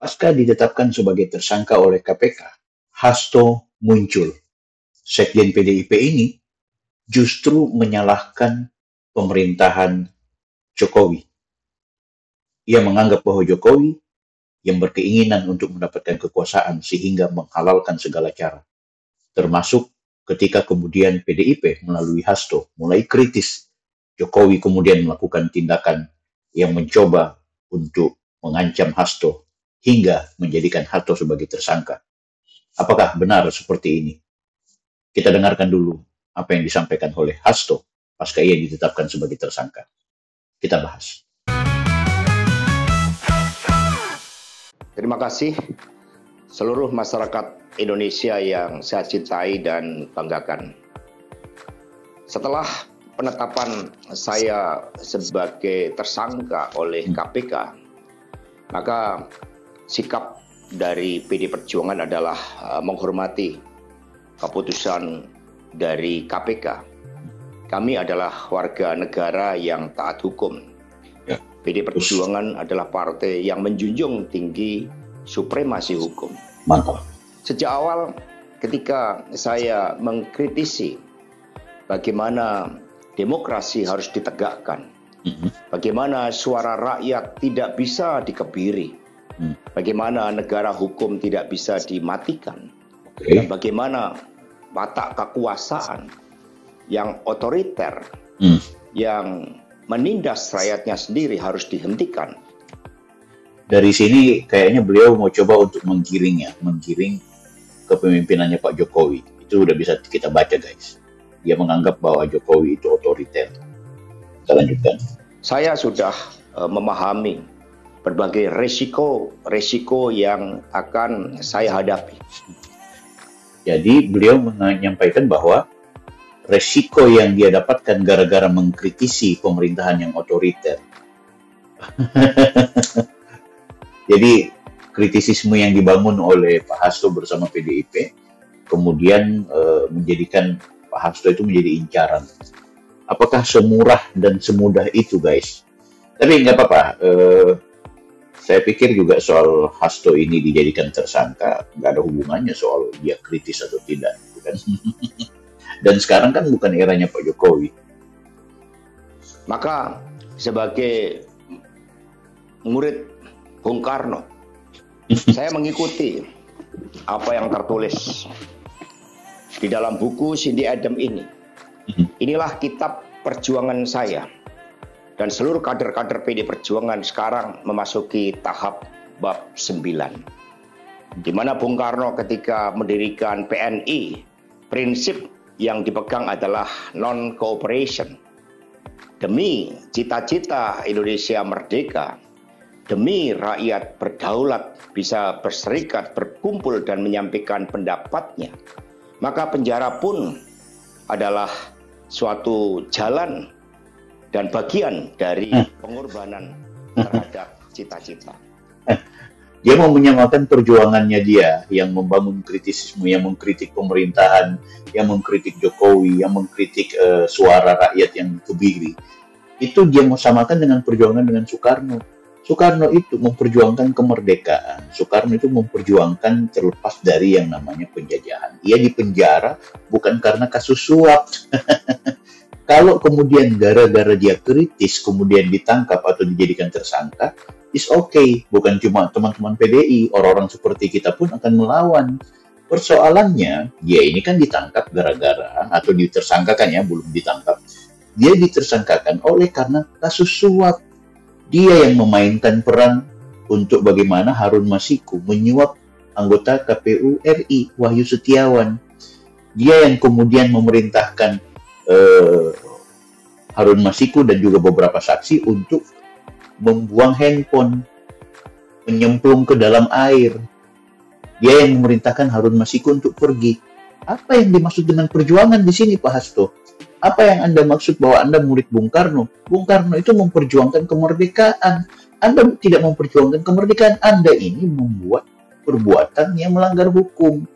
Pasca ditetapkan sebagai tersangka oleh KPK, Hasto muncul. Sekjen PDIP ini justru menyalahkan pemerintahan Jokowi. Ia menganggap bahwa Jokowi yang berkeinginan untuk mendapatkan kekuasaan sehingga menghalalkan segala cara. Termasuk ketika kemudian PDIP melalui Hasto mulai kritis. Jokowi kemudian melakukan tindakan yang mencoba untuk mengancam Hasto hingga menjadikan Hasto sebagai tersangka. Apakah benar seperti ini? Kita dengarkan dulu apa yang disampaikan oleh Hasto pasca ia ditetapkan sebagai tersangka. Kita bahas. Terima kasih seluruh masyarakat Indonesia yang saya cintai dan banggakan. Setelah penetapan saya sebagai tersangka oleh KPK, maka sikap dari PD Perjuangan adalah menghormati keputusan dari KPK. Kami adalah warga negara yang taat hukum. PD Perjuangan adalah partai yang menjunjung tinggi supremasi hukum. Mantap. Sejak awal ketika saya mengkritisi bagaimana demokrasi harus ditegakkan, bagaimana suara rakyat tidak bisa dikebiri, bagaimana negara hukum tidak bisa dimatikan, dan bagaimana watak kekuasaan yang otoriter, yang menindas rakyatnya sendiri harus dihentikan. Dari sini kayaknya beliau mau coba untuk menggiring kepemimpinannya Pak Jokowi. Itu udah bisa kita baca, guys. Dia menganggap bahwa Jokowi itu otoriter. Kita lanjutkan. Saya sudah memahami berbagai resiko yang akan saya hadapi. Jadi beliau menyampaikan bahwa resiko yang dia dapatkan gara-gara mengkritisi pemerintahan yang otoriter. Jadi kritisisme yang dibangun oleh Pak Hasto bersama PDIP kemudian menjadikan Pak Hasto itu menjadi incaran. Apakah semurah dan semudah itu, guys? Tapi nggak apa-apa. Saya pikir juga soal Hasto ini dijadikan tersangka nggak ada hubungannya soal dia kritis atau tidak, bukan? Dan sekarang kan bukan eranya Pak Jokowi. Maka sebagai murid Bung Karno, saya mengikuti apa yang tertulis di dalam buku Cindy Adams ini. Inilah kitab perjuangan saya. Dan seluruh kader-kader PD Perjuangan sekarang memasuki tahap bab 9. Di mana Bung Karno ketika mendirikan PNI, prinsip yang dipegang adalah non-cooperation. Demi cita-cita Indonesia merdeka, demi rakyat berdaulat bisa berserikat, berkumpul dan menyampaikan pendapatnya, maka penjara pun adalah suatu jalan dan bagian dari pengorbanan terhadap cita-cita. Dia mau menyamakan perjuangannya dia yang membangun kritisisme, yang mengkritik pemerintahan, yang mengkritik Jokowi, yang mengkritik suara rakyat yang kebiri. Itu dia mau samakan dengan perjuangan dengan Soekarno. Soekarno itu memperjuangkan kemerdekaan. Soekarno itu memperjuangkan terlepas dari yang namanya penjajahan. Ia dipenjara bukan karena kasus suap. Kalau kemudian gara-gara dia kritis kemudian ditangkap atau dijadikan tersangka, is okay. Bukan cuma teman-teman PDI, orang-orang seperti kita pun akan melawan. Persoalannya, dia ini kan ditangkap gara-gara, atau ditersangkakan ya, belum ditangkap. Dia ditersangkakan oleh karena kasus suap. Dia yang memainkan peran untuk bagaimana Harun Masiku menyuap anggota KPU RI, Wahyu Setiawan. Dia yang kemudian memerintahkan Harun Masiku dan juga beberapa saksi untuk membuang handphone, menyemplung ke dalam air. Dia yang memerintahkan Harun Masiku untuk pergi. Apa yang dimaksud dengan perjuangan di sini, Pak Hasto? Apa yang Anda maksud bahwa Anda murid Bung Karno? Bung Karno itu memperjuangkan kemerdekaan. Anda tidak memperjuangkan kemerdekaan. Anda ini membuat perbuatan yang melanggar hukum.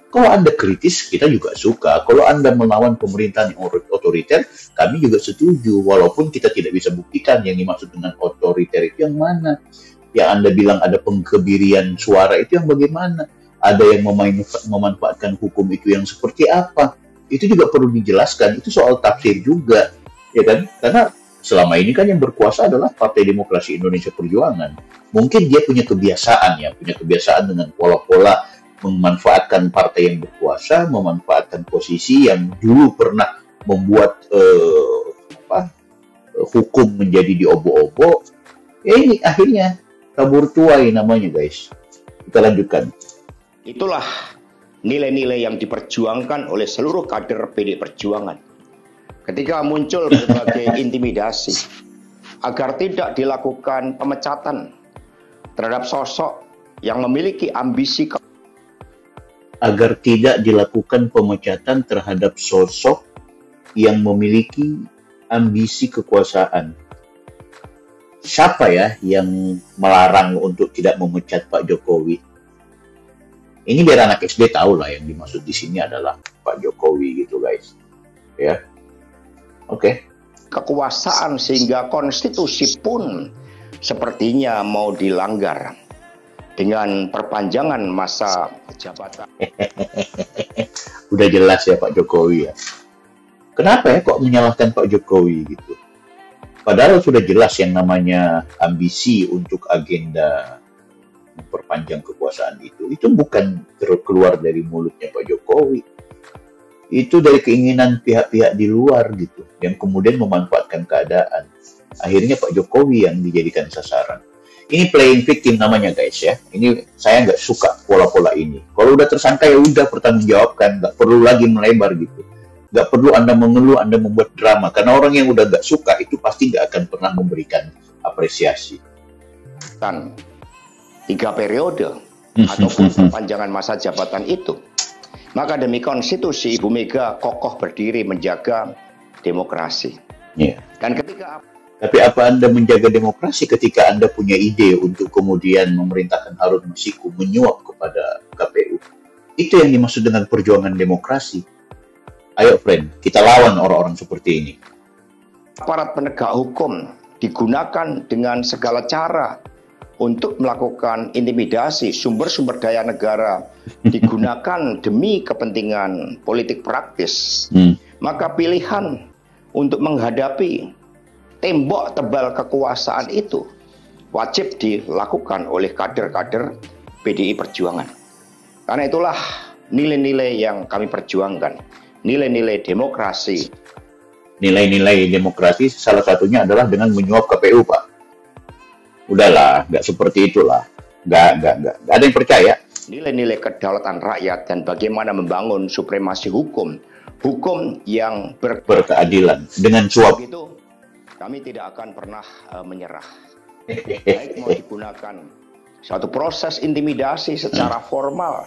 Kalau Anda kritis, kita juga suka. Kalau Anda melawan pemerintahan yang otoriter, kami juga setuju. Walaupun kita tidak bisa buktikan yang dimaksud dengan otoriter itu yang mana. Yang Anda bilang ada pengkebirian suara itu yang bagaimana? Ada yang memanfaatkan hukum itu yang seperti apa? Itu juga perlu dijelaskan. Itu soal tafsir juga, ya kan? Karena selama ini kan yang berkuasa adalah Partai Demokrasi Indonesia Perjuangan. Mungkin dia punya kebiasaan dengan pola-pola memanfaatkan partai yang berkuasa, memanfaatkan posisi yang dulu pernah membuat hukum menjadi diobok-obok. Ini akhirnya kabur tuai namanya, guys. Kita lanjutkan. Itulah nilai-nilai yang diperjuangkan oleh seluruh kader PD Perjuangan. Ketika muncul berbagai intimidasi agar tidak dilakukan pemecatan terhadap sosok yang memiliki ambisi agar tidak dilakukan pemecatan terhadap sosok yang memiliki ambisi kekuasaan. Siapa ya yang melarang untuk tidak memecat Pak Jokowi? Ini biar anak SD tahu lah yang dimaksud di sini adalah Pak Jokowi gitu, guys. Ya. Oke. Kekuasaan sehingga konstitusi pun sepertinya mau dilanggar dengan perpanjangan masa jabatan. Udah jelas ya Pak Jokowi ya. Kenapa ya kok menyalahkan Pak Jokowi gitu? Padahal sudah jelas yang namanya ambisi untuk agenda memperpanjang kekuasaan itu bukan keluar dari mulutnya Pak Jokowi. Itu dari keinginan pihak-pihak di luar gitu, yang kemudian memanfaatkan keadaan. Akhirnya Pak Jokowi yang dijadikan sasaran. Ini playing victim namanya, guys ya. Ini saya nggak suka pola-pola ini. Kalau udah tersangka ya udah pertanggungjawabkan, nggak perlu lagi melebar gitu. Nggak perlu Anda mengeluh, Anda membuat drama. Karena orang yang udah nggak suka itu pasti nggak akan pernah memberikan apresiasi. 3 periode ataupun perpanjangan masa jabatan itu. Maka demi konstitusi, Ibu Mega kokoh berdiri menjaga demokrasi. Yeah. Dan ketika Tapi apa Anda menjaga demokrasi ketika Anda punya ide untuk kemudian memerintahkan Harun Masiku menyuap kepada KPU? Itu yang dimaksud dengan perjuangan demokrasi. Ayo friend, kita lawan orang-orang seperti ini. aparat penegak hukum digunakan dengan segala cara untuk melakukan intimidasi, sumber-sumber daya negara digunakan demi kepentingan politik praktis, maka pilihan untuk menghadapi tembok tebal kekuasaan itu wajib dilakukan oleh kader-kader PDI Perjuangan. Karena itulah nilai-nilai yang kami perjuangkan, nilai-nilai demokrasi. Nilai-nilai demokrasi salah satunya adalah dengan menyuap KPU, Pak. Udahlah, nggak seperti itulah. Nggak ada yang percaya. Nilai-nilai kedaulatan rakyat dan bagaimana membangun supremasi hukum, hukum yang berkeadilan dengan suap. Begitu, kami tidak akan pernah menyerah. Baik mau digunakan suatu proses intimidasi secara formal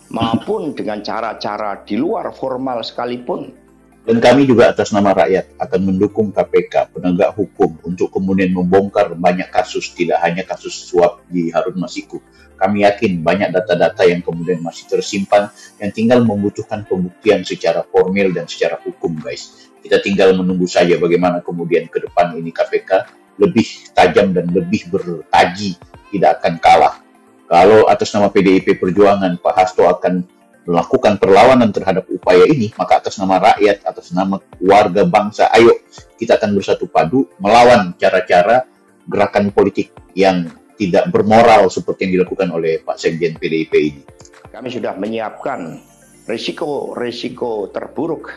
maupun dengan cara-cara di luar formal sekalipun. Dan kami juga atas nama rakyat akan mendukung KPK, penegak hukum, untuk kemudian membongkar banyak kasus, tidak hanya kasus suap di Harun Masiku. Kami yakin banyak data-data yang kemudian masih tersimpan, yang tinggal membutuhkan pembuktian secara formil dan secara hukum, guys. Kita tinggal menunggu saja bagaimana kemudian ke depan ini KPK lebih tajam dan lebih bertaji, tidak akan kalah. Kalau atas nama PDIP Perjuangan, Pak Hasto akan melakukan perlawanan terhadap upaya ini, maka atas nama rakyat, atas nama warga bangsa, ayo kita akan bersatu padu melawan cara-cara gerakan politik yang tidak bermoral seperti yang dilakukan oleh Pak Sekjen PDIP ini. Kami sudah menyiapkan risiko-risiko terburuk,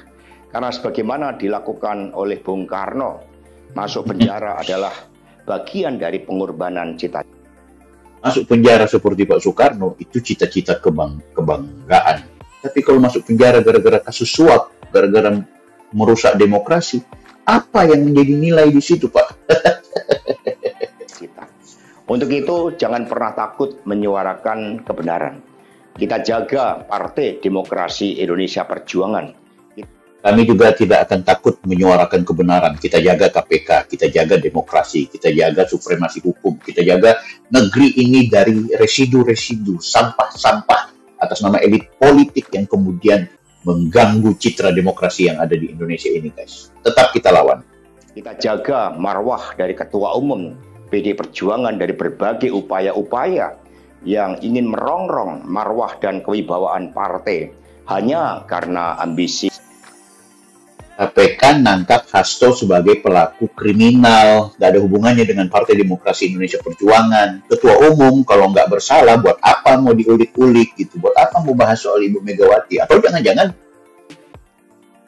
karena sebagaimana dilakukan oleh Bung Karno, masuk penjara adalah bagian dari pengorbanan cita-cita. Masuk penjara seperti Pak Soekarno itu cita-cita kebanggaan. Tapi kalau masuk penjara gara-gara kasus suap, gara-gara merusak demokrasi, apa yang menjadi nilai di situ, Pak? Untuk itu jangan pernah takut menyuarakan kebenaran. Kita jaga Partai Demokrasi Indonesia Perjuangan. Kami juga tidak akan takut menyuarakan kebenaran. Kita jaga KPK, kita jaga demokrasi, kita jaga supremasi hukum, kita jaga negeri ini dari residu-residu, sampah-sampah atas nama elit politik yang kemudian mengganggu citra demokrasi yang ada di Indonesia ini, guys. Tetap kita lawan. Kita jaga marwah dari Ketua Umum PD Perjuangan dari berbagai upaya-upaya yang ingin merongrong marwah dan kewibawaan partai hanya karena ambisi. KPK nangkap Hasto sebagai pelaku kriminal, nggak ada hubungannya dengan Partai Demokrasi Indonesia Perjuangan. Ketua umum kalau nggak bersalah, buat apa mau diulik-ulik gitu? Buat apa mau bahas soal Ibu Megawati? Atau jangan-jangan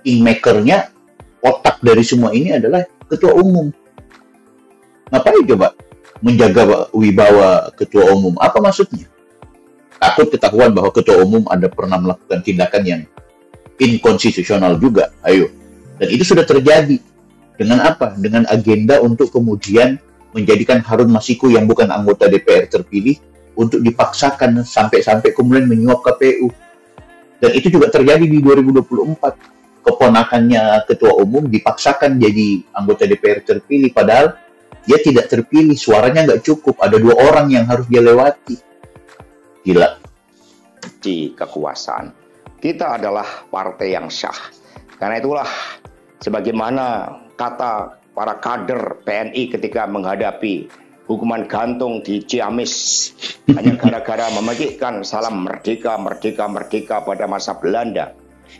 kingmaker-nya, otak dari semua ini adalah ketua umum. Ngapain coba menjaga wibawa ketua umum? Apa maksudnya? Takut ketahuan bahwa ketua umum ada pernah melakukan tindakan yang inkonstitusional juga. Ayo. Dan itu sudah terjadi. Dengan apa? Dengan agenda untuk kemudian menjadikan Harun Masiku yang bukan anggota DPR terpilih untuk dipaksakan sampai-sampai kemudian menyuap KPU. Dan itu juga terjadi di 2024. Keponakannya ketua umum dipaksakan jadi anggota DPR terpilih, padahal dia tidak terpilih, suaranya nggak cukup, ada 2 orang yang harus dia lewati. Gila. Di kekuasaan. Kita adalah partai yang sah. Karena itulah, sebagaimana kata para kader PNI ketika menghadapi hukuman gantung di Ciamis hanya gara-gara memekikkan salam merdeka, merdeka, merdeka pada masa Belanda,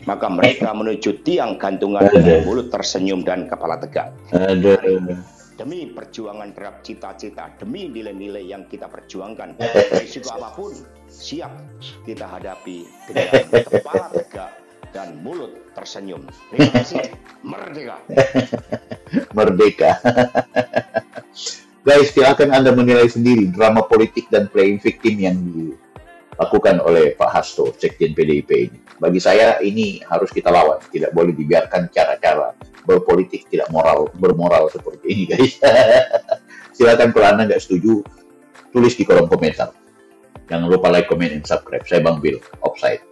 maka mereka menuju tiang gantungan dengan mulut tersenyum dan kepala tegak. Demi perjuangan terhadap cita-cita, demi nilai-nilai yang kita perjuangkan, risiko apapun siap kita hadapi dengan kepala tegak dan mulut tersenyum. Terima kasih. Merdeka. Merdeka. Guys, silakan Anda menilai sendiri drama politik dan playing victim yang dilakukan oleh Pak Hasto, Sekjen PDIP ini. Bagi saya ini harus kita lawan. Tidak boleh dibiarkan cara-cara berpolitik tidak bermoral seperti ini, guys. Silakan kalau Anda nggak setuju, tulis di kolom komentar. Jangan lupa like, comment, dan subscribe. Saya Bang Bill, Offside.